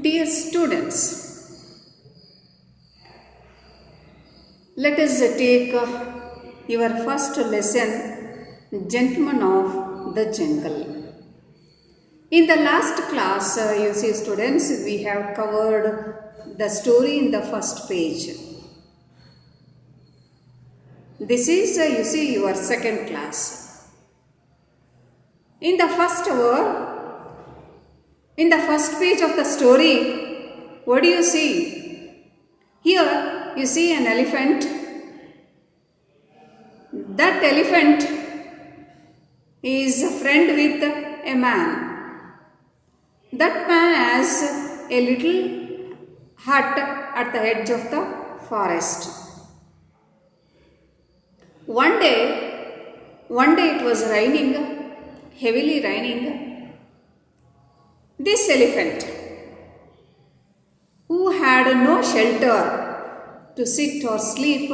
Dear students, let us take your first lesson, Gentleman of the Jungle. In the last class, you see students, we have covered the story in the first page. This is, you see, your second class. In the first hour, in the first page of the story, what do you see? Here you see an elephant. That elephant is a friend with a man. That man has a little hut at the edge of the forest. One day it was raining, heavily raining. This elephant, who had no shelter to sit or sleep,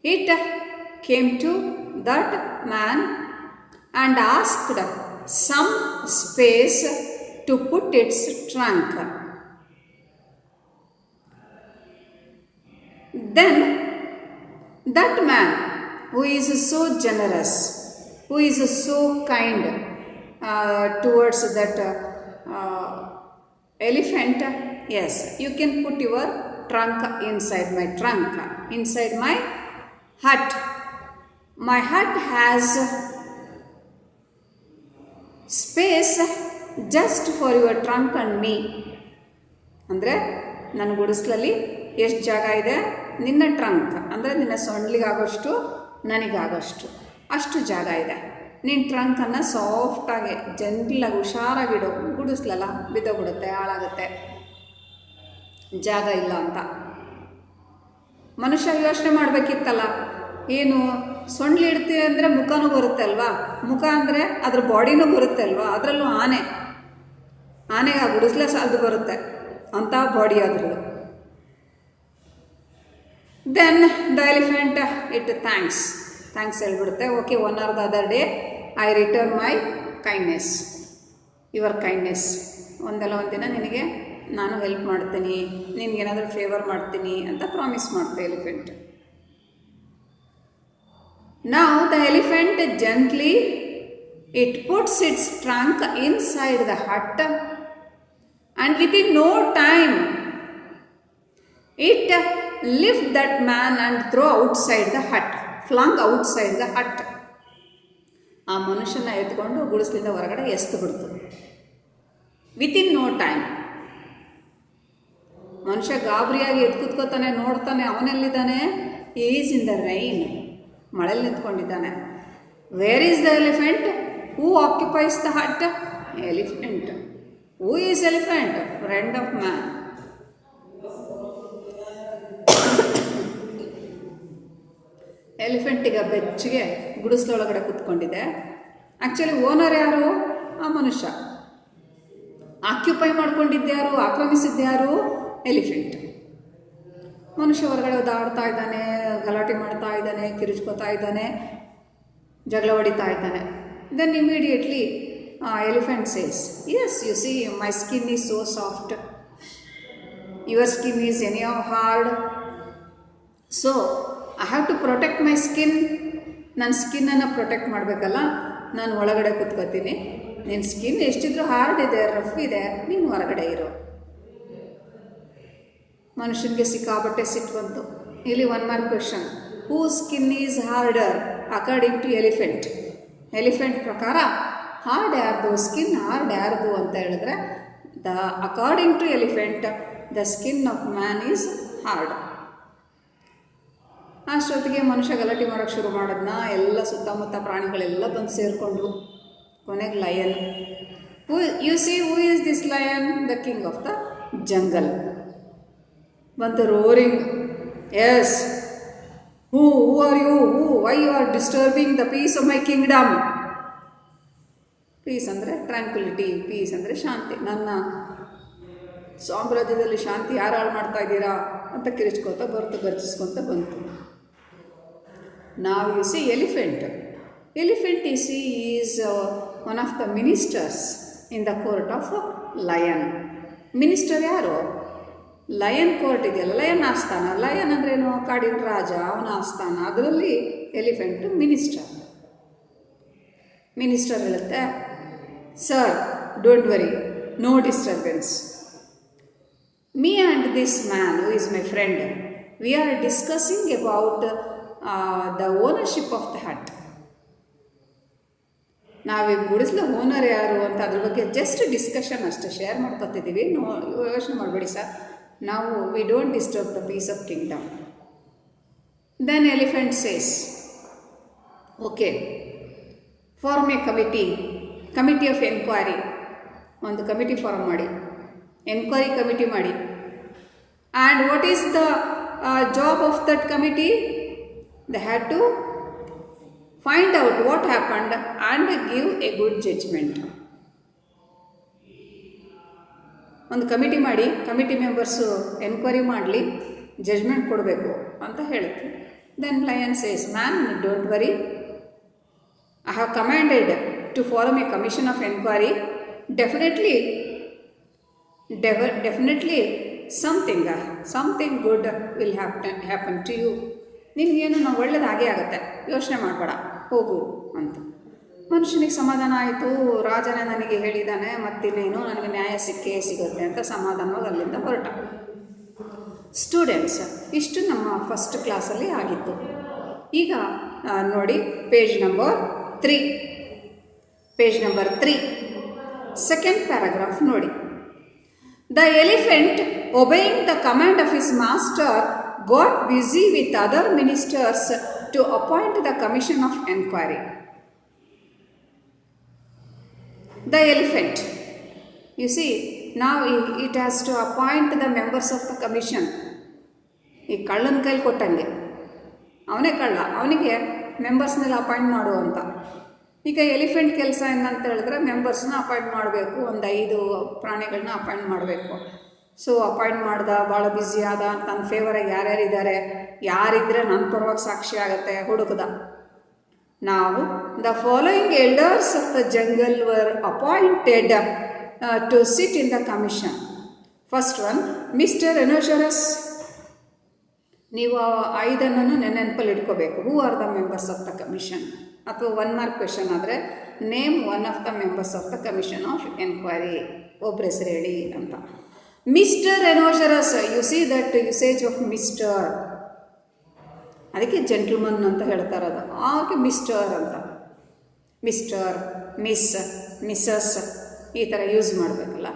it came to that man and asked some space to put its trunk. Then that man, who is so generous, who is so kind towards that elephant, yes, you can put your trunk inside my trunk, inside my hut. My hut has space just for your trunk and me. ಅಂದರೆ ನನ್ನ ಗುಡಿಸ್ಲಲ್ಲಿ ಎಷ್ಟು ಜಾಗ ಇದೆ, ನಿನ್ನ trunk ಅಂದರೆ ನಿನ್ನ ಸೊಂಡ್ಲಿಗಾಗೋಷ್ಟು ನನಗಾಗೋಷ್ಟು ಅಷ್ಟು ಜಾಗ ಇದೆ. ನಿನ್ನ ಟ್ರಂಕನ್ನು ಸಾಫ್ಟಾಗಿ ಜೆಂಟ್ಲಾಗಿ ಹುಷಾರಾಗಿಡು. ಗುಡಿಸ್ಲಲ್ಲ ಬಿದ್ದೋಗ್ಬಿಡುತ್ತೆ, ಹಾಳಾಗುತ್ತೆ, ಜಾಗ ಇಲ್ಲ ಅಂತ. ಮನುಷ್ಯ ಯೋಚನೆ ಮಾಡಬೇಕಿತ್ತಲ್ಲ, ಏನು ಸೊಂಡ್ಲಿ ಇಡ್ತೀವಿ ಅಂದರೆ ಮುಖನೂ ಬರುತ್ತೆ ಅಲ್ವಾ, ಮುಖ ಅಂದರೆ ಅದ್ರ ಬಾಡಿನೂ ಬರುತ್ತೆ ಅಲ್ವಾ. ಅದರಲ್ಲೂ ಆನೆಗೆ ಆ ಗುಡಿಸ್ಲೇ ಸಾಲದು ಬರುತ್ತೆ ಅಂಥ ಬಾಡಿ ಅದ್ರದ್ದು. Then the elephant it thanks ಹೇಳ್ಬಿಡುತ್ತೆ. Okay, one or the other day I return my kindness, your kindness. ಒಂದಲ್ಲ ಒಂದಿನ ನಿನಗೆ ನಾನು ಹೆಲ್ಪ್ ಮಾಡ್ತೀನಿ, ನಿನಗೇನಾದರೂ ಫೇವರ್ ಮಾಡ್ತೀನಿ ಅಂತ ಪ್ರಾಮಿಸ್ ಮಾಡುತ್ತೆ elephant. Now the elephant gently it puts its trunk inside the hut, and within no time it lift that man and throw outside the hut, flung outside the hut. ಆ ಮನುಷ್ಯನ ಎತ್ಕೊಂಡು ಗುಡಿಸ್ಲಿಂದ ಹೊರಗಡೆ ಎಸ್ತು ಬಿಡ್ತು. Within no time. ಮನುಷ್ಯ ಗಾಬರಿಯಾಗಿ ಎದ್ದು ಕೂತ್ಕೋತಾನೆ, ನೋಡ್ತಾನೆ, ಅವನೆಲ್ಲಿದ್ದಾನೆ? ಈಸ್ ಇನ್ ದ ರೈನ್, ಮಳೆಯಲ್ಲಿ ನಿಂತ್ಕೊಂಡಿದ್ದಾನೆ. Where is the elephant? Who occupies the hut? Elephant. Who is elephant? Friend of man. ಎಲಿಫೆಂಟಿಗೆ ಬೆಚ್ಚಗೆ ಗುಡಿಸ್ಲೊಳಗಡೆ ಕೂತ್ಕೊಂಡಿದೆ. ಆ್ಯಕ್ಚುಲಿ ಓನರ್ ಯಾರು? ಆ ಮನುಷ್ಯ. ಆಕ್ಯುಪೈ ಮಾಡ್ಕೊಂಡಿದ್ದ್ಯಾರು, ಆಕ್ರಮಿಸಿದ್ದ್ಯಾರು? ಎಲಿಫೆಂಟ್. ಮನುಷ್ಯ ಹೊರಗಡೆ ಓದಾಡ್ತಾ ಇದ್ದಾನೆ, ಗಲಾಟೆ ಮಾಡ್ತಾ ಇದ್ದಾನೆ, ಕಿರುಚ್ಕೋತಾ ಇದ್ದಾನೆ, ಜಗಳ ಹೊಡಿತಾ ಇದ್ದಾನೆ. Then immediately elephant says, yes, you see my skin is so soft, your skin is anyhow hard, so I have to protect my skin. ನನ್ನ ಸ್ಕಿನ್ನನ್ನು ಪ್ರೊಟೆಕ್ಟ್ ಮಾಡಬೇಕಲ್ಲ, ನಾನು ಒಳಗಡೆ ಕೂತ್ಕೋತೀನಿ. ನಿನ್ನ ಸ್ಕಿನ್ ಎಷ್ಟಿದ್ರೂ ಹಾರ್ಡ್ ಇದೆ, ರಫ್ ಇದೆ, ನೀನು ಹೊರಗಡೆ ಇರೋ. ಮನುಷ್ಯನಿಗೆ ಸಿಕ್ಕಾಬಟ್ಟೆ ಸಿಟ್ಟು ಬಂತು. ಇಲ್ಲಿ one mark question, who skin is harder according to elephant? Elephant ಪ್ರಕಾರ ಹಾರ್ಡ್ ಯಾರ್ದು, ಸ್ಕಿನ್ ಹಾರ್ಡ್ ಯಾರ್ದು ಅಂತ ಹೇಳಿದ್ರೆ, according to elephant the skin of man is hard. ಅಷ್ಟೊತ್ತಿಗೆ ಮನುಷ್ಯ ಗಲಾಟೆ ಮಾಡೋಕ್ಕೆ ಶುರು ಮಾಡಿದ್ನ. ಎಲ್ಲ ಸುತ್ತಮುತ್ತ ಪ್ರಾಣಿಗಳೆಲ್ಲ ಬಂದು ಸೇರಿಕೊಂಡು ಕೊನೆಗೆ lion. You see who is this lion? The king of the jungle. ಬಂತು roaring. Yes, who are you? Why you are disturbing the peace of my kingdom? Peace ಅಂದರೆ ಟ್ರ್ಯಾಂಕ್ವಿಲಿಟಿ, ಪೀಸ್ ಅಂದರೆ ಶಾಂತಿ. ನನ್ನ ಸಾಮ್ರಾಜ್ಯದಲ್ಲಿ ಶಾಂತಿ ಯಾರು ಹಾಳು ಮಾಡ್ತಾ ಇದ್ದೀರಾ ಅಂತ ಕಿರಿಚ್ಕೋತ ಗರ್ಜಿಸ್ಕೊತ ಬಂತು. ನಾವು U C elephant. Elephant is one of the ministers in the court of lion. Minister ಯಾರು? ಲಯನ್ ಕೋರ್ಟ್ ಇದೆಯಲ್ಲ, ಲಯನ್ ಆಸ್ಥಾನ. ಲಯನ್ ಅಂದ್ರೇನು? ಕಾಡಿನ ರಾಜ, ಅವನ ಆಸ್ಥಾನ. ಅದರಲ್ಲಿ ಎಲಿಫೆಂಟ್ ಮಿನಿಸ್ಟರ್. ಮಿನಿಸ್ಟರ್ ಹೇಳುತ್ತೆ, sir don't worry, no disturbance. Me and this man who is my friend, we are discussing about the ownership of the hut. ನಾವು ಗುಡಿಸ್ಲ ಓನರ್ ಯಾರು ಅಂತ ಅದ್ರ ಬಗ್ಗೆ ಜಸ್ಟ್ ಡಿಸ್ಕಷನ್ ಅಷ್ಟೇ ಶೇರ್ ಮಾಡ್ಕೊತಿದ್ದೀವಿ. ಯೋಚನೆ ಮಾಡಬೇಡಿ ಸರ್, ನಾವು we don't disturb the peace of kingdom. Then elephant says, okay, form a committee of enquiry. ಒಂದು ಕಮಿಟಿ ಫಾರ್ಮ್ ಮಾಡಿ, ಎನ್ಕ್ವೈರಿ ಕಮಿಟಿ ಮಾಡಿ. And what is the job of that committee? They had to find out what happened and give a good judgement. ಒಂದು committee ಮಾಡಿ, committee members enquiry ಮಾಡಲಿ, judgement ಕೊಡಬೇಕು ಅಂತ ಹೇಳುತ್ತೆ. Then lion says, man don't worry, I have commanded to form a commission of inquiry. Definitely something good will happen to you. ನಿನಗೇನು ನಾವು ಒಳ್ಳೇದಾಗೇ ಆಗುತ್ತೆ, ಯೋಚನೆ ಮಾಡಬೇಡ, ಹೋಗು ಅಂತ. ಮನುಷ್ಯನಿಗೆ ಸಮಾಧಾನ ಆಯಿತು, ರಾಜನೇ ನನಗೆ ಹೇಳಿದ್ದಾನೆ, ಮತ್ತಿನ್ನೇನು ನನಗೆ ನ್ಯಾಯ ಸಿಗುತ್ತೆ ಅಂತ ಸಮಾಧಾನವಾಗಿ ಅಲ್ಲಿಂದ ಹೊರಟ. ಸ್ಟೂಡೆಂಟ್ಸ್, ಇಷ್ಟು ನಮ್ಮ ಫಸ್ಟ್ ಕ್ಲಾಸಲ್ಲಿ ಆಗಿತ್ತು. ಈಗ ನೋಡಿ ಪೇಜ್ ನಂಬರ್ 3 ಸೆಕೆಂಡ್ ಪ್ಯಾರಾಗ್ರಾಫ್ ನೋಡಿ. The elephant obeying the command of his master got busy with other ministers to appoint the commission of inquiry. The elephant, you see, now it has to appoint the members of the commission. ಈ ಕಳ್ಳನ ಕೈಲಿ ಕೊಟ್ಟಂಗೆ, ಅವನೇ ಕಳ್ಳ, ಅವನಿಗೆ ಮೆಂಬರ್ಸ್ನೆಲ್ಲ appoint ಮಾಡು ಅಂತ. ಈಗ ಎಲಿಫೆಂಟ್ ಕೆಲಸ ಏನಂತ ಹೇಳಿದ್ರೆ ಮೆಂಬರ್ಸ್ನ ಅಪಾಯಿಂಟ್ ಮಾಡಬೇಕು, ಒಂದು 5 ಪ್ರಾಣಿಗಳನ್ನ ಅಪಾಯಿಂಟ್ ಮಾಡಬೇಕು. ಸೊ ಅಪಾಯಿಂಟ್ ಮಾಡ್ದ, ಭಾಳ ಬ್ಯುಸಿ ಆದ, ನನ್ನ ಫೇವರಾಗಿ ಯಾರ್ಯಾರಿದ್ದಾರೆ, ಯಾರಿದ್ರೆ ನನ್ನ ಪರವಾಗಿ ಸಾಕ್ಷಿ ಆಗುತ್ತೆ, ಹುಡುಕದ. ನಾವು the following elders of the jungle were appointed to sit in the commission. First one, mister rhinoceros. ನೀವು 5 ನೆನಪಲ್ಲಿ ಇಟ್ಕೋಬೇಕು. Who are the members of the commission? ಅಥವಾ 1 ಮಾರ್ಕ್ ಕ್ವೆಶನ್ ಆದರೆ name one of the members of the commission of enquiry. ಒಬ್ಬರ ಹೆಸರು ಹೇಳಿ ಅಂತ. Mister rhinoceros, you see that usage of mister, ಅದಕ್ಕೆ ಜೆಂಟಲ್ಮನ್ ಅಂತ ಹೇಳ್ತಾ ಇರೋದು. ಆಕೆ ಮಿಸ್ಟರ್ ಅಂತ, ಮಿಸ್ಟರ್, ಮಿಸ್, ಮಿಸ್ಸಸ್ ಈ ಥರ ಯೂಸ್ ಮಾಡಬೇಕಲ್ಲ.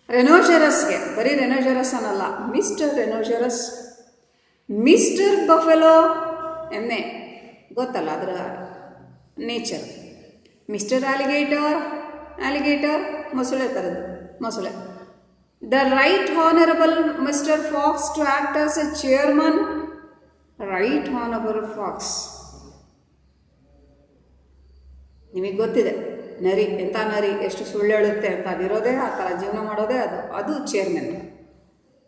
ರೆನೋಷರಸ್ಗೆ ಬರೀ ರೆನೋಷರಸ್ ಅನ್ನಲ್ಲ, ಮಿಸ್ಟರ್ ರೆನೋಷರಸ್. ಮಿಸ್ಟರ್ ಬಫೆಲೋ, ಎಮ್ಮೆ ಗೊತ್ತಲ್ಲ ಅದರ ನೇಚರ್. ಮಿಸ್ಟರ್ ಆಲಿಗೇಟರ್ ಮೊಸಳೆ ಥರದ್ದು, ಮೊಸಳೆ. The right honourable mister fox to act as a chairman. Right honourable fox, ನಿಮಗೆ ಗೊತ್ತಿದೆ ನರಿ, ಎಂಥ ನರಿ, ಎಷ್ಟು ಸುಳ್ಳು ಹೇಳುತ್ತೆ ಅಂತ. ಅದಿರೋದೇ ಆ ಥರ ಜೀವನ ಮಾಡೋದೇ ಅದು ಚೇರ್ಮನ್.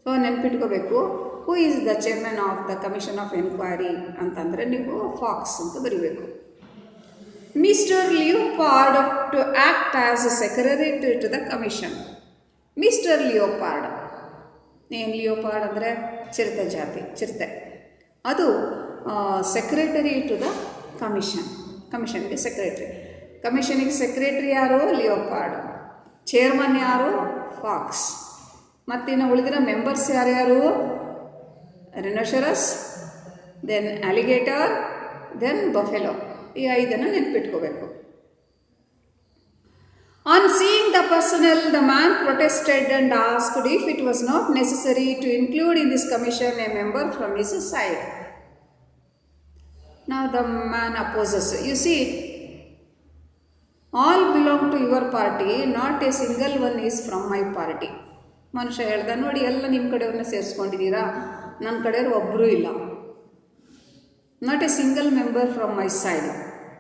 ಸೊ ನೆನ್ಪಿಟ್ಕೋಬೇಕು, who is the chairman of the commission of enquiry ಅಂತಂದರೆ ನೀವು ಫಾಕ್ಸ್ ಅಂತ ಬರೀಬೇಕು. Mister leopard to act as a secretary to the commission. Mister leopard, ಏನು ಲಿಯೋಪಾರ್ಡ್ ಅಂದರೆ ಚಿರತೆ ಜಾತಿ, ಚಿರತೆ. ಅದು ಸೆಕ್ರೆಟರಿ ಟು ದ ಕಮಿಷನ್ಗೆ ಸೆಕ್ರೆಟರಿ. ಕಮಿಷನಿಗೆ ಸೆಕ್ರೆಟರಿ ಯಾರು? ಲಿಯೋಪಾರ್ಡ್. ಚೇರ್ಮನ್ ಯಾರು? ಫಾಕ್ಸ್. ಮತ್ತಿನ್ನು ಉಳಿದಿರೋ ಮೆಂಬರ್ಸ್ ಯಾರ್ಯಾರು? Rhinoceros, then alligator, then buffalo. ಈ 5 ನೆನ್ಪಿಟ್ಕೋಬೇಕು. On seeing the personnel, the man protested and asked if it was not necessary to include in this commission a member from his side. Now the man opposes. You see, all belong to your party, not a single one is from my party. ಮನುಷ್ಯ ಹೇಳ್ದ, ನೋಡಿ ಎಲ್ಲ ನಿಮ್ಮ ಕಡೆಯವ್ರನ್ನ ಸೇರಿಸ್ಕೊಂಡಿದ್ದೀರಾ, ನನ್ನ ಕಡೆಯವ್ರು ಒಬ್ಬರೂ ಇಲ್ಲ. Not A single member from my side,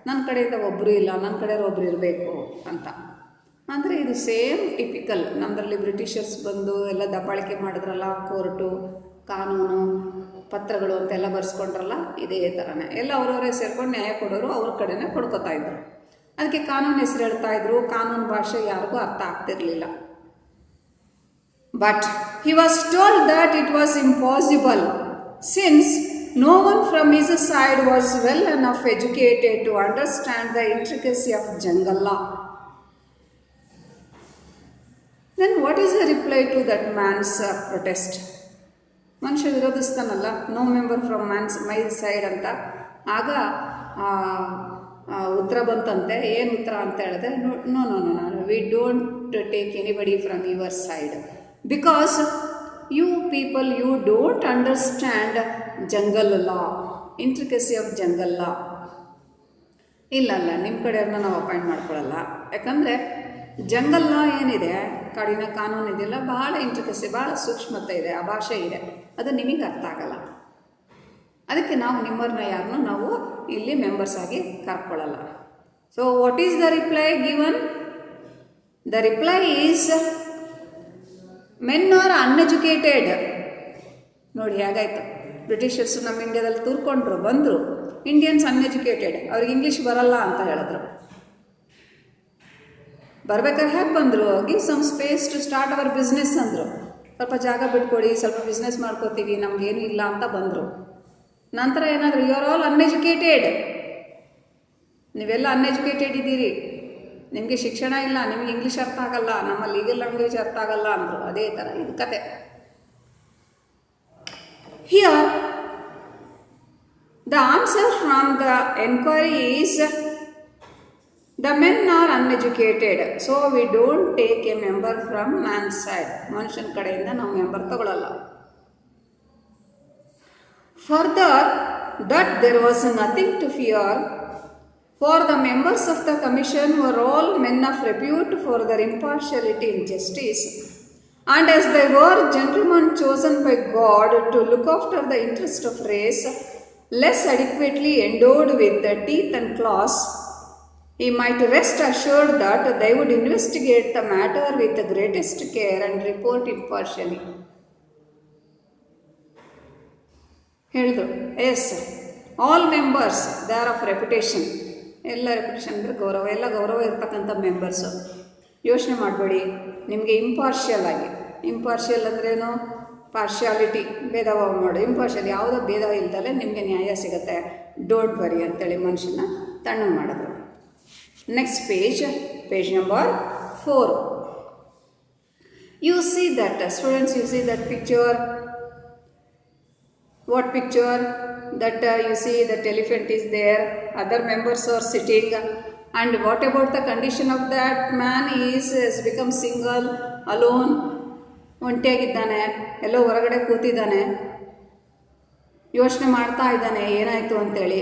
ನನ್ನ ಕಡೆಯಿಂದ ಒಬ್ಬರೂ ಇಲ್ಲ, ನನ್ನ ಕಡೆಯವ್ರು ಒಬ್ಬರು ಇರಬೇಕು ಅಂತ. ಅಂದರೆ ಇದು ಸೇಮ್ ಟಿಪಿಕಲ್ ನಮ್ಮದ್ರಲ್ಲಿ ಬ್ರಿಟಿಷರ್ಸ್ ಬಂದು ಎಲ್ಲ ದಬ್ಬಾಳಿಕೆ ಮಾಡಿದ್ರಲ್ಲ, ಕೋರ್ಟು, ಕಾನೂನು, ಪತ್ರಗಳು ಅಂತೆಲ್ಲ ಬರ್ಸ್ಕೊಂಡ್ರಲ್ಲ, ಇದೇ ಥರನೇ ಎಲ್ಲ ಅವರವರೇ ಸೇರ್ಕೊಂಡು ನ್ಯಾಯ ಕೊಡೋರು ಅವ್ರ ಕಡೆನೇ ಕೊಡ್ಕೋತಾ ಇದ್ರು. ಅದಕ್ಕೆ ಕಾನೂನು ಹೆಸರು ಹೇಳ್ತಾಯಿದ್ರು. ಕಾನೂನು ಭಾಷೆ ಯಾರಿಗೂ ಅರ್ಥ ಆಗ್ತಿರಲಿಲ್ಲ. But he was told that it was impossible, since no one from his side was well enough educated to understand the intricacy of jungle law. Then what is the reply to that man's protest? ಮನುಷ್ಯ ವಿರೋಧಿಸ್ತಾನಲ್ಲ, no member from my side ಅಂತ. ಆಗ ಉತ್ತರ ಬಂತಂತೆ. ಏನು ಉತ್ತರ ಅಂತ ಹೇಳಿದ್ರೆ, no no no no we don't take anybody from your side because you people you don't understand jungle law, intricacy of jungle law. ಇಲ್ಲ ನಿಮ್ಮ ಕಡೆಯವ್ರನ್ನ ನಾವು ಅಪಾಯಿಂಟ್ ಮಾಡ್ಕೊಳ್ಳಲ್ಲ. ಯಾಕಂದರೆ ಜಂಗಲ್ ಲಾ ಏನಿದೆ, ಕಾಡಿನ ಕಾನೂನು ಇದೆಯಲ್ಲ, ಭಾಳ ಇಂಟ್ರಿಕಸಿ, ಭಾಳ ಸೂಕ್ಷ್ಮತೆ ಇದೆ, ಆ ಭಾಷೆ ಇದೆ, ಅದು ನಿಮಗೆ ಅರ್ಥ ಆಗಲ್ಲ. ಅದಕ್ಕೆ ನಾವು ನಿಮ್ಮವ್ರನ್ನ ಯಾರನ್ನೂ ನಾವು ಇಲ್ಲಿ ಮೆಂಬರ್ಸ್ ಆಗಿ ಕರ್ಕೊಳ್ಳಲ್ಲ. So what is the reply given? The reply is men are uneducated. ನೋಡಿ ಹೇಗಾಯ್ತು, ಬ್ರಿಟಿಷರ್ಸು ನಮ್ಮ ಇಂಡಿಯಾದಲ್ಲಿ ತೂರ್ಕೊಂಡ್ರು, ಬಂದರು. ಇಂಡಿಯನ್ಸ್ ಅನ್ಎಜುಕೇಟೆಡ್, ಅವ್ರಿಗೆ ಇಂಗ್ಲೀಷ್ ಬರಲ್ಲ ಅಂತ ಹೇಳಿದ್ರು. ಬರ್ಬೇಕಾದ್ರೆ ಹೇಗೆ ಬಂದರು? Give some space to start our business ಅಂದರು. ಸ್ವಲ್ಪ ಜಾಗ ಬಿಟ್ಕೊಡಿ, ಸ್ವಲ್ಪ ಬಿಸ್ನೆಸ್ ಮಾಡ್ಕೋತೀವಿ, ನಮಗೇನು ಇಲ್ಲ ಅಂತ ಬಂದರು. ನಂತರ ಏನಾದರೂ ಯು ಆರ್ ಆಲ್ ಅನ್ಎಜುಕೇಟೆಡ್, ನೀವೆಲ್ಲ ಅನ್ಎಜುಕೇಟೆಡ್ ಇದ್ದೀರಿ, ನಿಮಗೆ ಶಿಕ್ಷಣ ಇಲ್ಲ, ನಿಮಗೆ ಇಂಗ್ಲೀಷ್ ಅರ್ಥ ಆಗಲ್ಲ, ನಮ್ಮ ಲೀಗಲ್ ಲ್ಯಾಂಗ್ವೇಜ್ ಅರ್ಥ ಆಗಲ್ಲ ಅಂದರು. ಅದೇ ಥರ ಇದು ಕತೆ. Here the answer from the enquiry is the men are uneducated, so we don't take A member from man side. ಮನುಷ್ಯನ ಕಡೆಯಿಂದ ನಾವು ಮೆಂಬರ್ ತಗೊಳ್ಳಲ್ಲ. Further, that there was nothing to fear, for the members of the commission were all men of repute for their impartiality in justice, and as they were gentlemen chosen by God to look after the interest of race less adequately endowed with the teeth and claws, he might rest assured that they would investigate the matter with the greatest care and report impartially. ಹೇಳಿದ್ರು, as all members they are of reputation. ಎಲ್ಲ reputation ಅಂದರೆ ಗೌರವ, ಎಲ್ಲ ಗೌರವ ಇರ್ತಕ್ಕಂಥ members. ಯೋಚನೆ ಮಾಡಬೇಡಿ, ನಿಮಗೆ ಇಂಪಾರ್ಷಿಯಲ್ ಆಗಿ, ಇಂಪಾರ್ಷಿಯಲ್ ಅಂದ್ರೇನು? ಪಾರ್ಶಿಯಾಲಿಟಿ, ಭೇದ ಭಾವ ಮಾಡು. ಇಂಪಾರ್ಷಿಯಲ್ ಯಾವುದೋ ಭೇದ ಇಲ್ದಲೆ ನಿಮಗೆ ನ್ಯಾಯ ಸಿಗುತ್ತೆ, ಡೋಂಟ್ ವರಿ ಅಂತೇಳಿ ಮನುಷ್ಯನ ತಣ್ಣಗೆ ಮಾಡಿದ್ರು. Next page number 4. You see that, students, you see that picture. What picture? That you see that elephant is there, other members are sitting, and what about the condition of that man? He has become single, alone, ಒಂಟಿಯಾಗಿದ್ದಾನೆ, ಎಲ್ಲೋ ಹೊರಗಡೆ ಕೂತಿದ್ದಾನೆ, ಯೋಚನೆ ಮಾಡ್ತಾ ಇದ್ದಾನೆ ಏನಾಯಿತು ಅಂತೇಳಿ.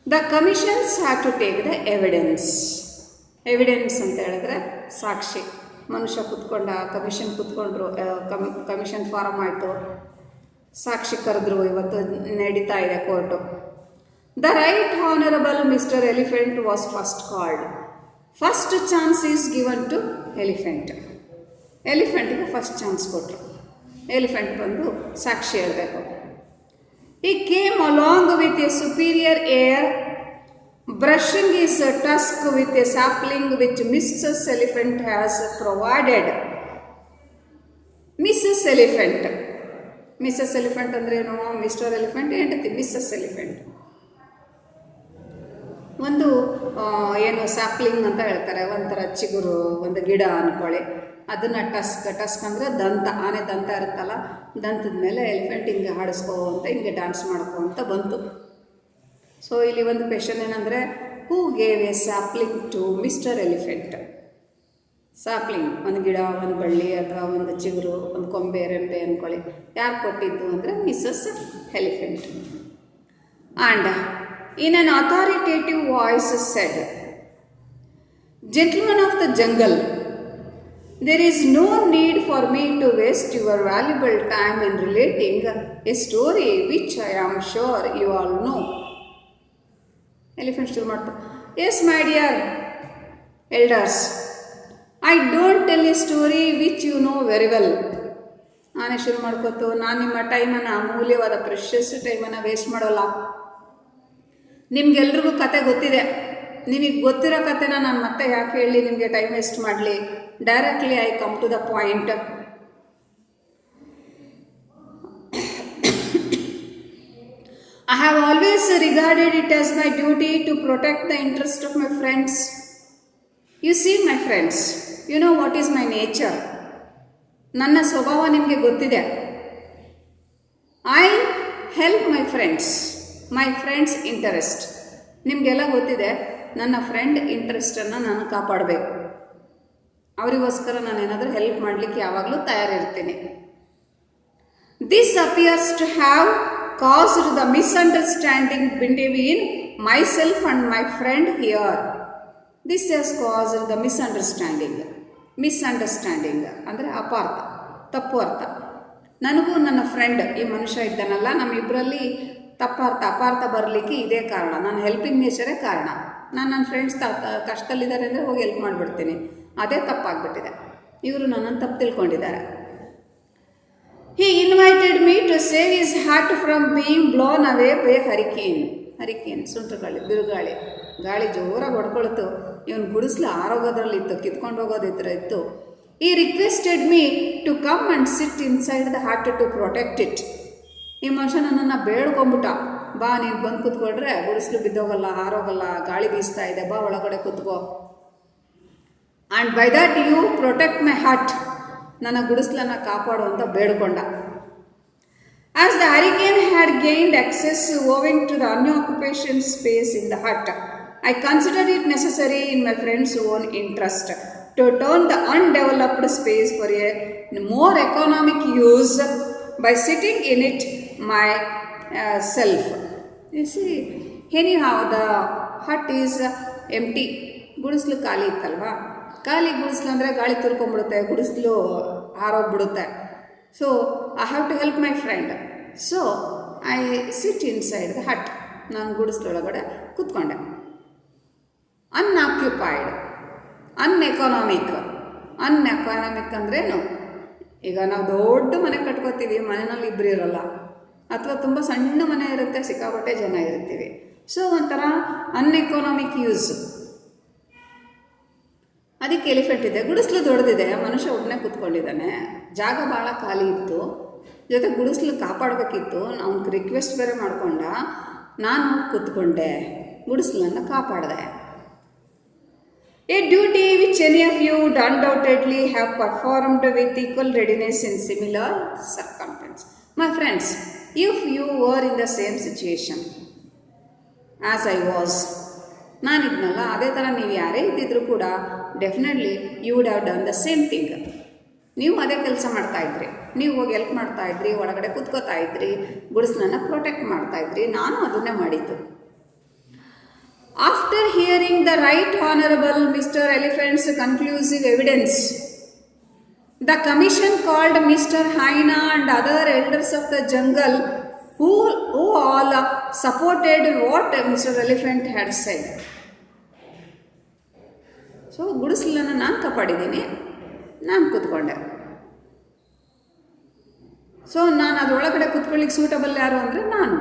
The commissions have to take the evidence. Evidence ಅಂತ ಹೇಳಿದ್ರೆ ಸಾಕ್ಷಿ. ಮನುಷ್ಯ ಕೂತ್ಕೊಂಡ, ಕಮಿಷನ್ ಕೂತ್ಕೊಂಡ್ರು, ಕಮಿಷನ್ ಫಾರಮ್ ಆಯಿತು, ಸಾಕ್ಷಿ ಕರೆದ್ರು. ಇವತ್ತು ನಡೀತಾ ಇದೆ court. The right honourable mister elephant was first called. First chance is given to elephant. ಎಲಿಫೆಂಟಿಗೆ ಫಸ್ಟ್ ಚಾನ್ಸ್ ಕೊಟ್ಟರು. ಎಲಿಫೆಂಟ್ ಬಂದು ಸಾಕ್ಷಿ ಹೇಳಬೇಕು. He came along with a superior air, brushing his tusk with a sapling which Mrs. Elephant has provided. Mrs. Elephant. Mrs. Elephant ಅಂದ್ರೇನು? Mister elephant ಹೆಂಡತಿ missus elephant. ಒಂದು ಏನು sapling ಅಂತ ಹೇಳ್ತಾರೆ, ಒಂಥರ ಚಿಗುರು, ಒಂದು ಗಿಡ ಅಂದ್ಕೊಳ್ಳಿ. ಅದನ್ನು ಟಸ್ಕ್ ಅಂದರೆ ದಂತ, ಆನೆ ದಂತ ಇರುತ್ತಲ್ಲ, ದಂತದ ಮೇಲೆ ಎಲಿಫೆಂಟ್ ಹಿಂಗೆ ಹಾಡಿಸ್ಕೋ ಅಂತ, ಹಿಂಗೆ ಡ್ಯಾನ್ಸ್ ಮಾಡ್ಕೋ ಅಂತ ಬಂತು. ಸೊ ಇಲ್ಲಿ ಒಂದು ಕ್ವೆಶನ್ ಏನಂದರೆ, who gave a sapling to mister elephant? Sapling ಒಂದು ಗಿಡ, ಒಂದು ಬಳ್ಳಿ ಅಥವಾ ಒಂದು ಚಿಗುರು, ಒಂದು ಕೊಂಬೆ, ರೆಂಬೆ ಅಂದ್ಕೊಳ್ಳಿ. ಯಾರು ಕೊಟ್ಟಿದ್ದು ಅಂದರೆ missus elephant. And in an authoritative voice said, gentleman of the jungle, there is no need for me to waste your valuable time in relating a story which I am sure you all know. Elephant ಶುರು ಮಾಡ್ತಾರೆ. Yes, my dear elders, I don't tell a story which you know very well. ನಾನೇ ಶುರು ಮಾಡ್ಕೋತು, ನಾನು ನಿಮ್ಮ ಟೈಮನ್ನು, ಅಮೂಲ್ಯವಾದ precious ಟೈಮನ್ನು waste ಮಾಡೋಲ್ಲ. ನಿಮ್ಗೆಲ್ರಿಗೂ ಕತೆ ಗೊತ್ತಿದೆ. ನಿಮಗೆ ಗೊತ್ತಿರೋ ಕಥೆನ ನಾನು ಮತ್ತೆ ಯಾಕೆ ಹೇಳಿ ನಿಮಗೆ ಟೈಮ್ ವೇಸ್ಟ್ ಮಾಡಲಿ. Directly I come to the point. I have always regarded it as my duty to protect the interest of my friends. You see, my friends, you know what is my nature. ನನ್ನ ಸ್ವಭಾವ ನಿಮಗೆ ಗೊತ್ತಿದೆ. I help my friends interest. ನಿಮಗೆಲ್ಲ ಗೊತ್ತಿದೆ, ನನ್ನ friend ಇಂಟ್ರೆಸ್ಟನ್ನು ನಾನು ಕಾಪಾಡಬೇಕು. ಅವರಿಗೋಸ್ಕರ ನಾನು ಏನಾದರೂ ಹೆಲ್ಪ್ ಮಾಡಲಿಕ್ಕೆ ಯಾವಾಗಲೂ ತಯಾರಿರ್ತೀನಿ. This appears to have caused the misunderstanding between myself and my friend here. This has caused the misunderstanding ಅಂದರೆ ಅಪಾರ್ಥ, ತಪ್ಪು ಅರ್ಥ. ನನಗೂ ನನ್ನ ಫ್ರೆಂಡ್ ಈ ಮನುಷ್ಯ ಇದ್ದಾನಲ್ಲ, ನಮ್ಮಿಬ್ಬರಲ್ಲಿ ಅಪಾರ್ಥ ಬರಲಿಕ್ಕೆ ಇದೇ ಕಾರಣ. ನಾನು ಹೆಲ್ಪಿಂಗ್ ನೇಚರೇ ಕಾರಣ. ನಾನು ನನ್ನ ಫ್ರೆಂಡ್ಸ್ ಕಷ್ಟದಲ್ಲಿದ್ದಾರೆ ಅಂದರೆ ಹೋಗಿ ಹೆಲ್ಪ್ ಮಾಡಿಬಿಡ್ತೀನಿ. ಅದೇ ತಪ್ಪಾಗ್ಬಿಟ್ಟಿದೆ. ಇವರು ನನ್ನನ್ನು ತಪ್ಪು ತಿಳ್ಕೊಂಡಿದ್ದಾರೆ. He invited me to save his hat from being blown away by hurricane. ಸುಂಟರಗಾಳಿ, ಬಿರುಗಾಳಿ, ಗಾಳಿ ಜೋರಾಗಿ ಹೊಡ್ಕೊಳ್ತು. ಇವನು ಗುಡಿಸ್ಲು ಆರೋಗೋದ್ರಲ್ಲಿತ್ತು, ಕಿತ್ಕೊಂಡು ಹೋಗೋದಿತ್ತು. He requested me to come and sit inside the hat to protect it. ಈ ಮನುಷ್ಯ ನನ್ನನ್ನು ಬೇಡ್ಕೊಂಬಿಟ್ಟ, ಬಾ ನೀನು ಬಂದು ಕೂತ್ಕೊಂಡ್ರೆ ಗುಡಿಸ್ಲು ಬಿದ್ದೋಗಲ್ಲ, ಹಾರೋಗಲ್ಲ, ಗಾಳಿ ಬೀಸ್ತಾ ಇದೆ, ಬಾ ಒಳಗಡೆ ಕೂತ್ಕೋ. And by that you protect my hut, ನನ್ನ ಗುಡಿಸ್ಲನ್ನು ಕಾಪಾಡು ಅಂತ ಬೇಡ್ಕೊಂಡ. As the hurricane had gained access owing to the unoccupied space in the hut, I considered it necessary in my friend's own interest to turn the undeveloped space for a more economic use by sitting in it myself. You see, anyhow the hut is empty. ಗುಡಿಸ್ಲು ಖಾಲಿ ಇತ್ತಲ್ವಾ. ಖಾಲಿ ಗುಡಿಸ್ಲು ಅಂದರೆ ಗಾಳಿ ತುರ್ಕೊಂಡ್ಬಿಡುತ್ತೆ, ಗುಡಿಸ್ಲು ಹಾರೋಗ್ಬಿಡುತ್ತೆ. So I have to help my friend. So I sit inside the hut. ನಾನು ಗುಡಿಸ್ಲೊಳಗಡೆ ಕೂತ್ಕೊಂಡೆ. ಅನ್ಆಕ್ಯುಪೈಡ್, ಅನ್ಎಕಾನಮಿಕ್ ಅಂದ್ರೇನು? ಈಗ ನಾವು ದೊಡ್ಡ ಮನೆ ಕಟ್ಕೋತೀವಿ, ಮನೆಯಲ್ಲಿ ಇಬ್ಬರು ಇರೋಲ್ಲ, ಅಥವಾ ತುಂಬ ಸಣ್ಣ ಮನೆ ಇರುತ್ತೆ, ಸಿಕ್ಕಾಪಟ್ಟೆ ಜನ ಇರ್ತೀವಿ. ಸೊ ಒಂಥರ ಅನ್ಎಕಾನಮಿಕ್ ಯೂಸ್. ಅದಕ್ಕೆ ಎಲಿಫೆಂಟ್ ಇದೆ. ಗುಡಿಸ್ಲು ದೊಡ್ಡದಿದೆ, ಮನುಷ್ಯ ಒಬ್ಬನೇ ಕೂತ್ಕೊಂಡಿದ್ದಾನೆ, ಜಾಗ ಭಾಳ ಖಾಲಿ ಇತ್ತು, ಜೊತೆ ಗುಡಿಸ್ಲು ಕಾಪಾಡಬೇಕಿತ್ತು. ಅವ್ನಿಗೆ ರಿಕ್ವೆಸ್ಟ್ ಬೇರೆ ಮಾಡಿಕೊಂಡ, ನಾನು ಕೂತ್ಕೊಂಡೆ, ಗುಡಿಸ್ಲನ್ನು ಕಾಪಾಡಿದೆ. A duty which any of you would undoubtedly have performed with equal readiness in similar circumstances. My friends, if you were in the same situation as I was, ನಾನಿದ್ನಲ್ಲ ಅದೇ ಥರ ನೀವು ಯಾರೇ ಇದ್ದಿದ್ರು ಕೂಡ definitely you would have done the same thing. ನೀವು ಅದೇ ಕೆಲಸ ಮಾಡ್ತಾಯಿದ್ರಿ, ನೀವು ಹೋಗಿ ಹೆಲ್ಪ್ ಮಾಡ್ತಾಯಿದ್ರಿ, ಒಳಗಡೆ ಕೂತ್ಕೋತಾ ಇದ್ರಿ, ಗುಡಿಸ್ಲನ್ನು ಪ್ರೊಟೆಕ್ಟ್ ಮಾಡ್ತಾಯಿದ್ರಿ. ನಾನು ಅದನ್ನೇ ಮಾಡಿದ್ದು. After hearing the right honourable mister elephant's conclusive evidence, the commission called mister hyena and other elders of the jungle who all supported what Mr. Elephant had said. So ಗುಡಿಸ್ಲನ್ನು ನಾನು ಕಾಪಾಡಿದ್ದೀನಿ, ನಾನು ಕೂತ್ಕೊಂಡೆ. So ನಾನು ಅದರೊಳಗಡೆ ಕೂತ್ಕೊಳ್ಳಿಕ್ಕೆ suitable ಯಾರು ಅಂದರೆ ನಾನು.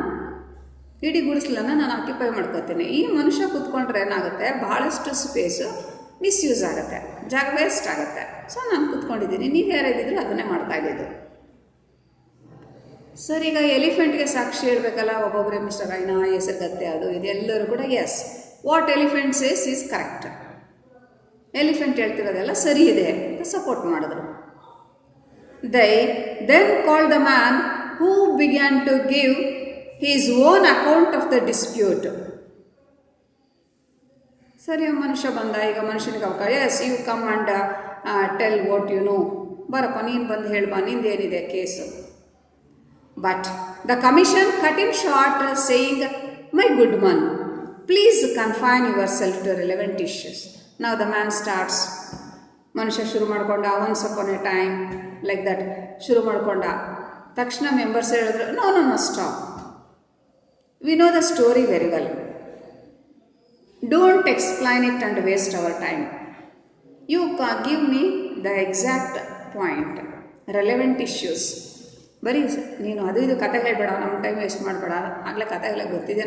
ಇಡೀ ಗುಡಿಸ್ಲನ್ನು ನಾನು ಆಕ್ಯುಪೈ ಮಾಡ್ಕೋತೀನಿ. ಈ ಮನುಷ್ಯ ಕೂತ್ಕೊಂಡ್ರೆ ಏನಾಗುತ್ತೆ, ಭಾಳಷ್ಟು ಸ್ಪೇಸು ಮಿಸ್ಯೂಸ್ ಆಗುತ್ತೆ, ಜಾಗ ವೇಸ್ಟ್ ಆಗುತ್ತೆ. ಸೊ ನಾನು ಕೂತ್ಕೊಂಡಿದ್ದೀನಿ, ನೀವು ಯಾರಿದ್ದಿದ್ರು ಅದನ್ನೇ ಮಾಡ್ತಾಯಿದ್ದು. ಸರ್, ಈಗ ಎಲಿಫೆಂಟ್ಗೆ ಸಾಕ್ಷಿ ಹೇಳ್ಬೇಕಲ್ಲ, ಒಬ್ಬೊಬ್ಬರೇ ಮಿಸ್ಟರ್ ಐನಾ ಹೆಸರುಗತ್ತೆ ಅದು ಇದೆಲ್ಲರೂ ಕೂಡ yes, what elephant says is correct. Elephant ಹೇಳ್ತಿರೋದೆಲ್ಲ ಸರಿ ಇದೆ ಅಂತ ಸಪೋರ್ಟ್ ಮಾಡಿದ್ರು. They then called the man who began to give his own account of the dispute. ಸರಿ, ಮನುಷ್ಯ ಬಂದ. ಈಗ ಮನುಷ್ಯನಿಗೆ ಅವಕಾಶ, yes you come and tell what you know, ಬರಪ್ಪ ನೀನು ಬಂದು ಹೇಳ್ಬಾ, ನಿಂದೇನಿದೆ case. But the commission cut him short, saying, "My good man, please confine yourself to relevant issues." Now the man starts. ಮನುಷ್ಯ ಶುರು ಮಾಡಿಕೊಂಡ, once upon a time like that ಶುರು ಮಾಡಿಕೊಂಡ. ತಕ್ಷಣ ಮೆಂಬರ್ಸ್ ಹೇಳಿದ್ರು, no stop, we know the story very well, don't explain it and waste our time. You give me the exact point, relevant issues. ಬರೀ ನೀನು ಅದು ಇದು ಕತೆ ಹೇಳಬೇಡ, ನಮ್ಮ ಟೈಮ್ ವೇಸ್ಟ್ ಮಾಡಬೇಡ. ಆಗಲೇ ಕತೆ ಎಲ್ಲ ಗೊತ್ತಿದೆ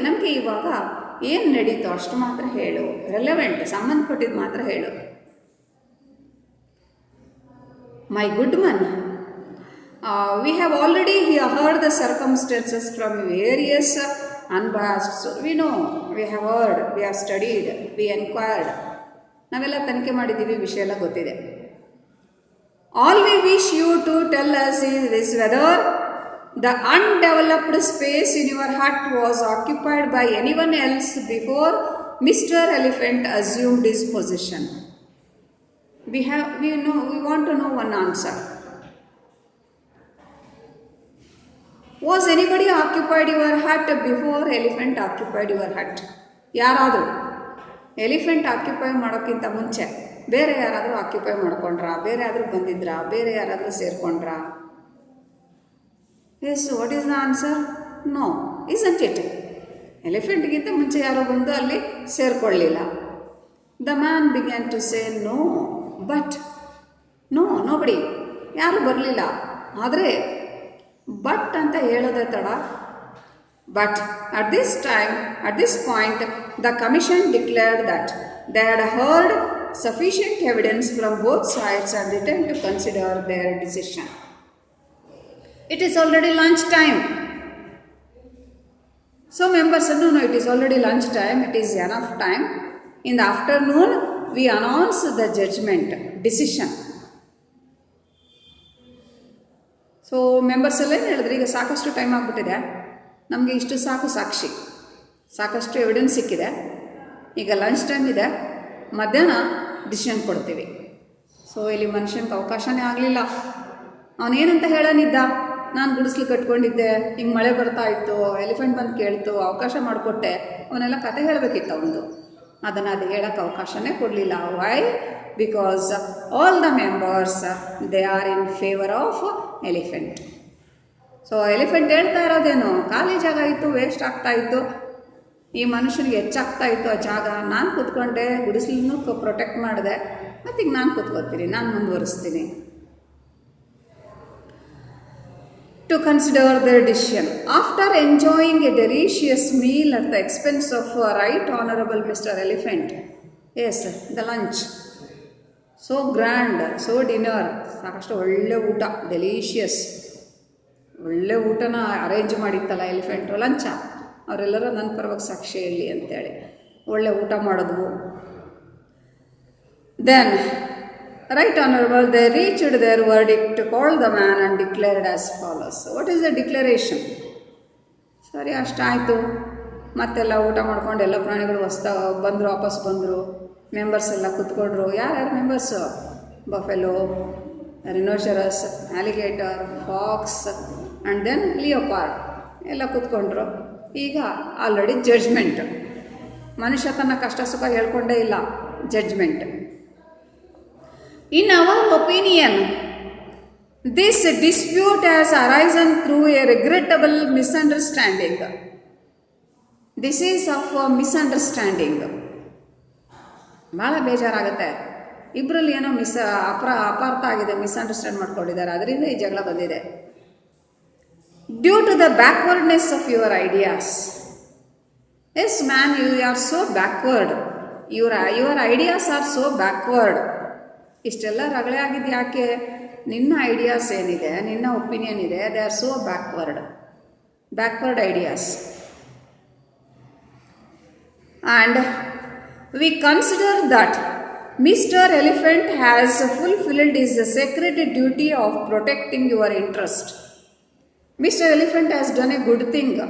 ನಮಗೆ ಇವಾಗ ಏನು ನಡೀತೋ ಅಷ್ಟು ಮಾತ್ರ ಹೇಳು, ರೆಲೆವೆಂಟ್ ಸಂಬಂಧಪಟ್ಟಿದ್ದು ಮಾತ್ರ ಹೇಳು. My good Mann, we have already heard the circumstances from various unbiased. So we know, we have heard, we have studied, we inquired. ನಾವೆಲ್ಲ ತನಿಖೆ ಮಾಡಿದ್ದೀವಿ, ವಿಷಯ ಎಲ್ಲ ಗೊತ್ತಿದೆ. All we wish you to tell us is whether the undeveloped space in your hut was occupied by anyone else before Mr. Elephant assumed his possession. We want to know one answer. Was anybody occupied your hut before Elephant occupied your hut? ಯಾರಾದರೂ elephant occupy ಮಾಡೋಕ್ಕಿಂತ ಮುಂಚೆ ಬೇರೆ ಯಾರಾದರೂ occupy ಮಾಡ್ಕೊಂಡ್ರಾ, ಬೇರೆ ಯಾರಾದರೂ ಬಂದಿದ್ರಾ, ಬೇರೆ ಯಾರಾದರೂ ಸೇರ್ಕೊಂಡ್ರಾ? Yes, what is the answer? No, isn't it? ಎಲಿಫೆಂಟ್ಗಿಂತ ಮುಂಚೆ ಯಾರೋ ಬಂದು ಅಲ್ಲಿ ಸೇರ್ಕೊಳ್ಳಿಲ್ಲ. The man began to say no, but nobody, ಯಾರೂ ಬರಲಿಲ್ಲ. ಆದರೆ ಬಟ್ ಅಂತ ಹೇಳೋದೇ ತಡ. But at this point, the commission declared that they had heard sufficient evidence from both sides and returned to consider their decision. It is already lunch time. So members said, no, it is already lunch time, it is enough time. In the afternoon, we announce the judgment, decision. So members ಎಲ್ಲ ಏನು ಹೇಳಿದ್ರು, ಈಗ ಸಾಕಷ್ಟು time ಆಗಿಬಿಟ್ಟಿದೆ, ನಮಗೆ ಇಷ್ಟು ಸಾಕ್ಷಿ, ಸಾಕಷ್ಟು evidence ಸಿಕ್ಕಿದೆ, ಈಗ ಲಂಚ್ ಟೈಮ್ ಇದೆ, ಮಧ್ಯಾಹ್ನ ಡಿಸಿಷನ್ ಕೊಡ್ತೀವಿ. ಸೊ ಇಲ್ಲಿ ಮನುಷ್ಯನಿಗೆ ಅವಕಾಶನೇ ಆಗಲಿಲ್ಲ. ಅವನೇನಂತ ಹೇಳೋನಿದ್ದ, ನಾನು ಗುಡಿಸ್ಲು ಕಟ್ಕೊಂಡಿದ್ದೆ, ಹಿಂಗೆ ಮಳೆ ಬರ್ತಾ ಇತ್ತು, ಎಲಿಫೆಂಟ್ ಬಂದು ಕೇಳ್ತು, ಅವಕಾಶ ಮಾಡಿಕೊಟ್ಟೆ, ಅವನ್ನೆಲ್ಲ ಕತೆ ಹೇಳಬೇಕಿತ್ತು ಅವನು. ಅದನ್ನು ಅದು ಹೇಳೋಕ್ಕೆ ಅವಕಾಶನೇ ಕೊಡಲಿಲ್ಲ. Why? Because all the members they are in favour of elephant. So elephant ಹೇಳ್ತಾ ಇರೋದೇನು, ಖಾಲಿ ಜಾಗ ಇತ್ತು, ವೇಸ್ಟ್ ಆಗ್ತಾಯಿತ್ತು, ಈ ಮನುಷ್ಯನಿಗೆ ಹೆಚ್ಚಾಗ್ತಾ ಇತ್ತು ಆ ಜಾಗ, ನಾನು ಕೂತ್ಕೊಂಡೆ, ಗುಡಿಸ್ಲನ್ನು ಪ್ರೊಟೆಕ್ಟ್ ಮಾಡಿದೆ, ಮತ್ತೀಗ ನಾನು ಕೂತ್ಕೋತೀನಿ, ನಾನು ಮುಂದುವರಿಸ್ತೀನಿ. To consider their decision. After enjoying a delicious meal at the expense of Right Honorable Mr. Elephant, yes, the lunch, so grand, so dinner, ಸಾಕಷ್ಟು ಒಳ್ಳೆ ಊಟ, ಡೆಲಿಷಿಯಸ್, ಒಳ್ಳೆ ಊಟನ ಅರೇಂಜ್ ಮಾಡಿತ್ತಲ್ಲ ಎಲಿಫೆಂಟು. ಲಂಚ, ಅವರೆಲ್ಲರೂ ನನ್ನ ಪರವಾಗಿ ಸಾಕ್ಷಿ ಹೇಳಿ ಅಂತೇಳಿ ಒಳ್ಳೆ ಊಟ ಮಾಡಿದ್ವು. Then Right Honorable, they reached their verdict, called the man and declared as follows. What is the declaration? ಸರಿ, ಅಷ್ಟಾಯಿತು. ಮತ್ತೆಲ್ಲ ಊಟ ಮಾಡ್ಕೊಂಡು ಎಲ್ಲ ಪ್ರಾಣಿಗಳು ಬಂದರು, ವಾಪಸ್ ಬಂದರು. ಮೆಂಬರ್ಸ್ ಎಲ್ಲ ಕೂತ್ಕೊಂಡ್ರು. ಯಾರ್ಯಾರು members? Buffalo, rhinoceros, alligator, fox and then leopard ಎಲ್ಲ ಕೂತ್ಕೊಂಡ್ರು. ಈಗ ಆಲ್ರೆಡಿ ಜಡ್ಜ್ಮೆಂಟ್. ಮನುಷ್ಯ ತನ್ನ ಕಷ್ಟ ಸುಖ ಹೇಳ್ಕೊಂಡೇ ಇಲ್ಲ, judgment. In our opinion, this dispute has arisen through a regrettable misunderstanding. This is of a misunderstanding. ಭಾಳ ಬೇಜಾರಾಗುತ್ತೆ. ಇಬ್ಬರಲ್ಲಿ ಏನೋ ಅಪಾರ್ಥ ಆಗಿದೆ, ಮಿಸ್ಅಂಡರ್ಸ್ಟ್ಯಾಂಡ್ ಮಾಡ್ಕೊಂಡಿದ್ದಾರೆ, ಅದರಿಂದ ಈ ಜಗಳ ಬಂದಿದೆ. Due to the backwardness of your ideas. Yes man, you are so backward. Your ideas are so backward. ಇಷ್ಟೆಲ್ಲ ರಗಳೆ ಆಗಿದ್ದು ಯಾಕೆ? ನಿನ್ನ ಐಡಿಯಾಸ್ ಏನಿದೆ, ನಿನ್ನ ಒಪಿನಿಯನ್ ಇದೆ, they are so backward ideas. And we consider that mister elephant has fulfilled is sacred duty of protecting your interest. Mister elephant has done A good thing.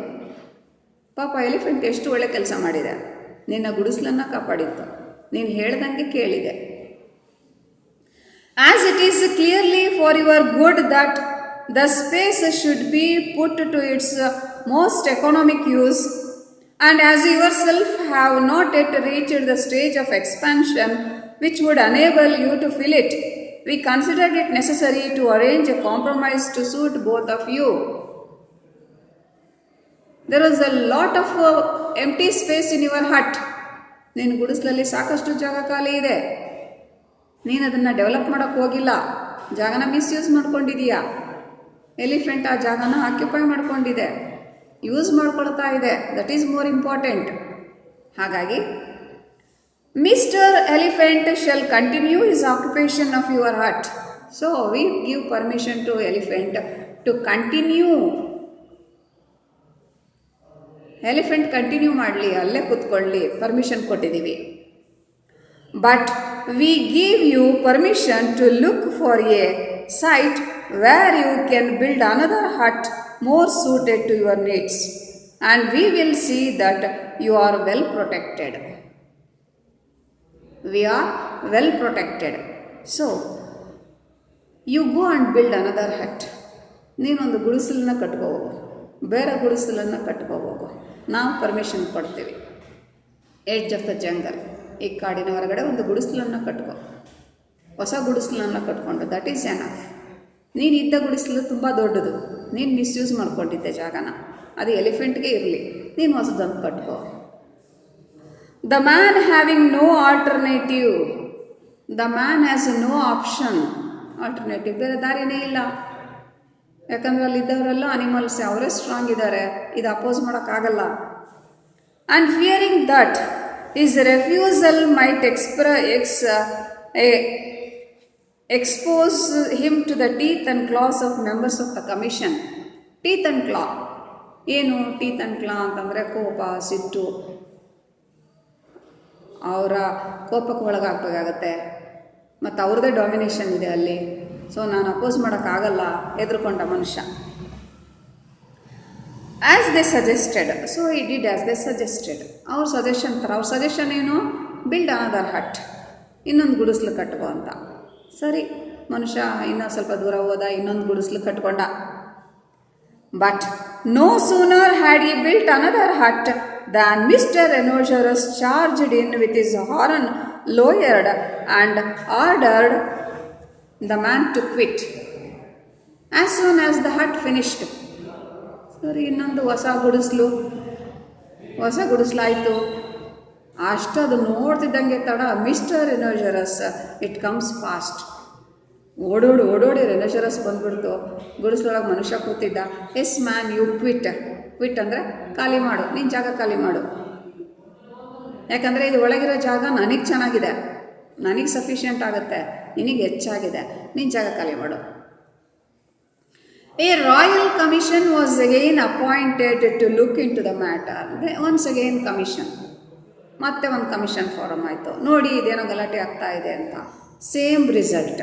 ಪಾಪ elephant ಎಷ್ಟು ಒಳ್ಳೆ ಕೆಲಸ ಮಾಡಿದೆ, ನಿನ್ನ ಗುಡಿಸ್ಲನ್ನು ಕಾಪಾಡಿತ್ತು, ನೀನು ಹೇಳ್ದಂಗೆ ಕೇಳಿದೆ. As it is clearly for your good that the space should be put to its most economic use, and as you yourself have not yet reached the stage of expansion which would enable you to fill it, we considered it necessary to arrange a compromise to suit both of you. There was a lot of empty space in your hut. ನೀನು ಗುಡಿಸ್ಲಲ್ಲಿ ಸಾಕಷ್ಟು ಜಾಗ ಖಾಲಿ ಇದೆ, ನೀನು ಅದನ್ನು develop ಮಾಡೋಕ್ಕೆ ಹೋಗಿಲ್ಲ, ಜಾಗನ ಮಿಸ್ಯೂಸ್ ಮಾಡ್ಕೊಂಡಿದೀಯಾ. ಎಲಿಫೆಂಟ್ ಆ ಜಾಗನ ಆಕ್ಯುಪೈ ಮಾಡ್ಕೊಂಡಿದೆ, ಯೂಸ್ ಮಾಡ್ಕೊಳ್ತಾ ಇದೆ. That is more important. ಹಾಗಾಗಿ mister elephant shall continue his occupation of your hut. So we give permission to elephant to continue. Elephant continue ಮಾಡಲಿ, ಅಲ್ಲೇ ಕೂತ್ಕೊಳ್ಳಿ, ಪರ್ಮಿಷನ್ ಕೊಟ್ಟಿದ್ದೀವಿ. But we give you permission to look for a site where you can build another hut more suited to your needs, and we will see that you are well protected. We are well protected. So you go and build another hut. ನೀನೊಂದು ಗುಡಿಸಲನ್ನ ಕಟ್ಕೋಬೇಕು, ಬೇರೆ ಗುಡಿಸಲನ್ನು ಕಟ್ಕೋಬೇಕು, ನಾವು permission ಕೊಡ್ತೀವಿ. Edge of the jungle, ಈ ಕಾಡಿನ ಹೊರಗಡೆ ಒಂದು ಗುಡಿಸಲನ್ನು ಕಟ್ಕೋ, ಹೊಸ ಗುಡಿಸಲನ್ನು ಕಟ್ಕೊಂಡು, ದಟ್ ಈಸ್ ಎನಫ್. ನೀನು ಇದ್ದ ಗುಡಿಸಲು ತುಂಬ ದೊಡ್ಡದು, ನೀನು ಮಿಸ್ಯೂಸ್ ಮಾಡ್ಕೊಂಡಿದ್ದೆ ಜಾಗನ, ಅದು ಎಲಿಫೆಂಟ್ಗೆ ಇರಲಿ, ನೀನು ಹೊಸದೊಂದು ಕಟ್ಕೋ. The man having no alternative, the man has no option. Alternative ಬೇರೆ ದಾರಿನೇ ಇಲ್ಲ, ಯಾಕಂದರೆ ಅಲ್ಲಿದ್ದವರೆಲ್ಲ ಅನಿಮಲ್ಸ್, ಅವರೇ ಸ್ಟ್ರಾಂಗ್ ಇದ್ದಾರೆ, ಇದು ಅಪೋಸ್ ಮಾಡೋಕ್ಕಾಗಲ್ಲ. And fearing that is refusal might expose him to the teeth and claws of members of the commission. Teeth and claw ಏನು? Teeth and ಕ್ಲಾ ಅಂತಂದರೆ ಕೋಪ, ಸಿಟ್ಟು, ಅವರ ಕೋಪಕ್ಕೆ ಒಳಗಾಗಬೇಕಾಗತ್ತೆ, ಮತ್ತು ಅವ್ರದ್ದೇ ಡಾಮಿನೇಷನ್ ಇದೆ ಅಲ್ಲಿ. ಸೊ ನಾನು ಅಪೋಸ್ ಮಾಡೋಕ್ಕಾಗಲ್ಲ, ಹೆದರ್ಕೊಂಡ ಮನುಷ್ಯ. ಆ್ಯಸ್ ದೇ ಸಜೆಸ್ಟೆಡ್, ಸೊ ಈ ಡಿಡ್ ಆ್ಯಸ್ ದೇ ಸಜೆಸ್ಟೆಡ್. ಅವ್ರ ಸಜೆಷನ್ ಥರ, ಅವ್ರ ಸಜೆಷನ್ ಏನು? ಬಿಲ್ಡ್ ಅನದರ್ ಹಟ್, ಇನ್ನೊಂದು ಗುಡಿಸ್ಲು ಕಟ್ಕೋ ಅಂತ. ಸರಿ, ಮನುಷ್ಯ ಇನ್ನೂ ಸ್ವಲ್ಪ ದೂರ ಹೋದ, ಇನ್ನೊಂದು ಗುಡಿಸ್ಲು ಕಟ್ಕೊಂಡ. But no sooner had he built another hut than mister Rhinoceros charged in with his horn lowered and ordered the man to quit as soon as the hut finished. ಸರಿ, ಇನ್ನೊಂದು ಹೊಸ ಗುಡಿಸ್ಲಾಯಿತು. ಅಷ್ಟದು ನೋಡ್ತಿದ್ದಂಗೆ ತಡ mister Rhinoceros it comes fast. ಓಡೋಡಿ Rhinoceros ಬಂದ್ಬಿಡ್ತು. ಗುಡಿಸ್ಲೊಳಗೆ ಮನುಷ್ಯ ಕೂತಿದ್ದ. Yes man, you quit. Quit ಅಂದರೆ ಖಾಲಿ ಮಾಡು, ನಿನ್ನ ಜಾಗ ಖಾಲಿ ಮಾಡು, ಯಾಕಂದರೆ ಇದು ಒಳಗಿರೋ ಜಾಗ ನನಗೆ ಚೆನ್ನಾಗಿದೆ, ನನಗೆ ಸಫಿಷಿಯೆಂಟ್ ಆಗುತ್ತೆ, ನಿನಗೆ ಹೆಚ್ಚಾಗಿದೆ, ನಿನ್ನ ಜಾಗ ಖಾಲಿ ಮಾಡು. A royal commission was again appointed to look into the matter. Once again commission. ಮತ್ತೆ ಒಂದು ಕಮಿಷನ್ ಫಾರಮ್ ಆಯಿತು. ನೋಡಿ, ಇದೇನೋ ಗಲಾಟೆ ಆಗ್ತಾ ಇದೆ ಅಂತ. Same result.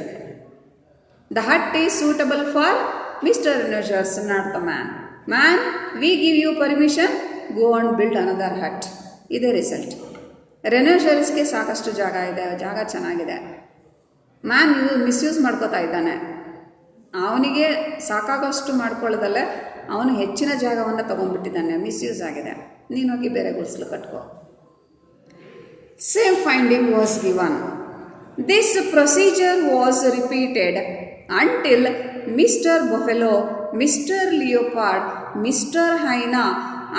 The hut is suitable for mister Rhinoceros, not the man. Man, we give you permission, go and build another hut. ಇದೇ ರಿಸಲ್ಟ್. ರೆನೋಷರಸ್ಗೆ ಸಾಕಷ್ಟು ಜಾಗ ಇದೆ, ಜಾಗ ಚೆನ್ನಾಗಿದೆ. ಮ್ಯಾನ್ ಮಿಸ್ಯೂಸ್ ಮಾಡ್ಕೋತಾ ಇದ್ದಾನೆ. ಅವನಿಗೆ ಸಾಕಾಗೋಷ್ಟು ಮಾಡ್ಕೊಳ್ಳೋದಲ್ಲೇ ಅವನು ಹೆಚ್ಚಿನ ಜಾಗವನ್ನು ತೊಗೊಂಡ್ಬಿಟ್ಟಿದ್ದಾನೆ, ಮಿಸ್ಯೂಸ್ ಆಗಿದೆ. ನೀನು ಹೋಗಿ ಬೇರೆ ಗುಡಿಸಲು ಕಟ್ಕೋ. Same finding was given. This procedure was repeated until Mr. Buffalo, Mr. Leopard, Mr. Hyena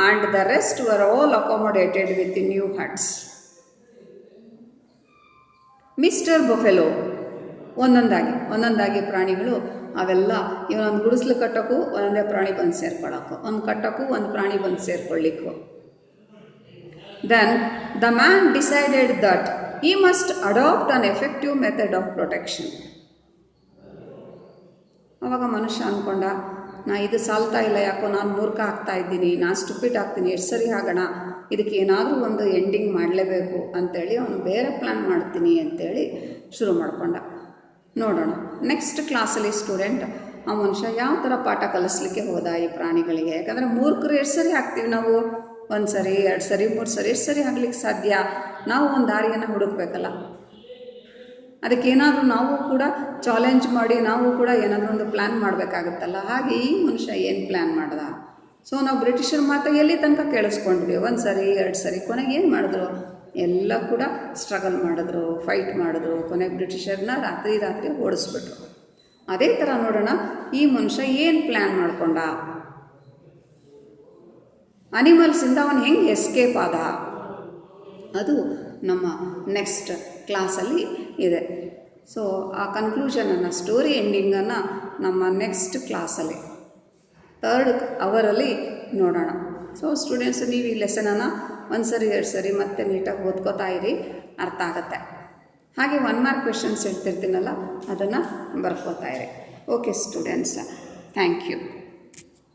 and the rest were all accommodated with the new huts. Mr. Buffalo, ಒಂದೊಂದಾಗಿ ಪ್ರಾಣಿಗಳು ಅವೆಲ್ಲ ಇವನೊಂದು ಗುಡಿಸ್ಲು ಕಟ್ಟೋಕ್ಕೂ ಒಂದೊಂದೇ ಪ್ರಾಣಿ ಬಂದು ಸೇರ್ಕೊಳ್ಳೋಕ್ಕೂ, ಒಂದು ಕಟ್ಟೋಕ್ಕೂ ಒಂದು ಪ್ರಾಣಿ ಬಂದು ಸೇರ್ಕೊಳ್ಳಿಕ್ಕೂ. Then the man decided that he must adopt an effective method of protection. ಆವಾಗ ಮನುಷ್ಯ ಅಂದ್ಕೊಂಡ, ಇದು ಸಾಲ್ತಾ ಇಲ್ಲ, ಯಾಕೋ ನಾನು ಮೂರ್ಖ ಆಗ್ತಾ ಇದ್ದೀನಿ, ನಾನು ಸ್ಟುಪಿಡ್ ಆಗ್ತೀನಿ, ಎಷ್ಟು ಸರಿ ಆಗೋಣ, ಇದಕ್ಕೆ ಏನಾದರೂ ಒಂದು ಎಂಡಿಂಗ್ ಮಾಡಲೇಬೇಕು ಅಂಥೇಳಿ ಅವನು ಬೇರೆ ಪ್ಲ್ಯಾನ್ ಮಾಡ್ತೀನಿ ಅಂಥೇಳಿ ಶುರು ಮಾಡಿಕೊಂಡ. ನೋಡೋಣ ನೆಕ್ಸ್ಟ್ ಕ್ಲಾಸಲ್ಲಿ ಸ್ಟೂಡೆಂಟ್ ಆ ಮನುಷ್ಯ ಯಾವ ಥರ ಪಾಠ ಕಲಿಸ್ಲಿಕ್ಕೆ ಹೋದ ಈ ಪ್ರಾಣಿಗಳಿಗೆ. ಯಾಕಂದರೆ ಮೂರ್ಖರು ಎಷ್ಟು ಸರಿ ಆಗ್ತೀವಿ ನಾವು, 1 ಸರಿ 2 ಸರಿ 3 ಸರಿ ಎಷ್ಟು ಸರಿ ಆಗ್ಲಿಕ್ಕೆ ಸಾಧ್ಯ? ನಾವು ಒಂದು ದಾರಿಯನ್ನು ಹುಡುಕಬೇಕಲ್ಲ, ಅದಕ್ಕೇನಾದರೂ ನಾವು ಕೂಡ ಚಾಲೆಂಜ್ ಮಾಡಿ ನಾವು ಕೂಡ ಏನಾದರೂ ಒಂದು ಪ್ಲ್ಯಾನ್ ಮಾಡಬೇಕಾಗುತ್ತಲ್ಲ. ಹಾಗೆ ಈ ಮನುಷ್ಯ ಏನು ಪ್ಲ್ಯಾನ್ ಮಾಡ್ದ? ಸೊ ನಾವು ಬ್ರಿಟಿಷರ ಮಾತು ಎಲ್ಲಿ ತನಕ ಕೇಳಿಸ್ಕೊಂಡ್ವಿ, 1 ಸರಿ 2 ಸರಿ, ಕೊನೆಗೆ ಏನು ಮಾಡಿದ್ರು? ಎಲ್ಲ ಕೂಡ ಸ್ಟ್ರಗಲ್ ಮಾಡಿದ್ರು, ಫೈಟ್ ಮಾಡಿದ್ರು, ಕೊನೆಗೆ ಬ್ರಿಟಿಷರ್ನ ರಾತ್ರಿ ಓಡಿಸ್ಬಿಟ್ರು. ಅದೇ ಥರ ನೋಡೋಣ ಈ ಮನುಷ್ಯ ಏನು ಪ್ಲ್ಯಾನ್ ಮಾಡಿಕೊಂಡ, ಅನಿಮಲ್ಸಿಂದ ಅವನು ಹೆಂಗೆ ಎಸ್ಕೇಪ್ ಆದ, ಅದು ನಮ್ಮ ನೆಕ್ಸ್ಟ್ ಕ್ಲಾಸಲ್ಲಿ ಇದೆ. ಸೊ ಆ ಕನ್ಕ್ಲೂಷನನ್ನು, ಸ್ಟೋರಿ ಎಂಡಿಂಗನ್ನು ನಮ್ಮ ನೆಕ್ಸ್ಟ್ ಕ್ಲಾಸಲ್ಲಿ 3rd ಅವರಲ್ಲಿ ನೋಡೋಣ. ಸೊ ಸ್ಟೂಡೆಂಟ್ಸ್, ನೀವು ಈ ಲೆಸನನ್ನು ಒಂದು ಸರಿ 2 ಸರಿ ಮತ್ತೆ ನೀಟಾಗಿ ಓದ್ಕೋತಾ ಇರಿ, ಅರ್ಥ ಆಗುತ್ತೆ. ಹಾಗೆ 1 ಮಾರ್ಕ್ ಕ್ವೆಶನ್ಸ್ ಹೇಳ್ತಿರ್ತೀನಲ್ಲ ಅದನ್ನು ಬರ್ಕೋತಾ ಇರಿ. Okay students, thank you.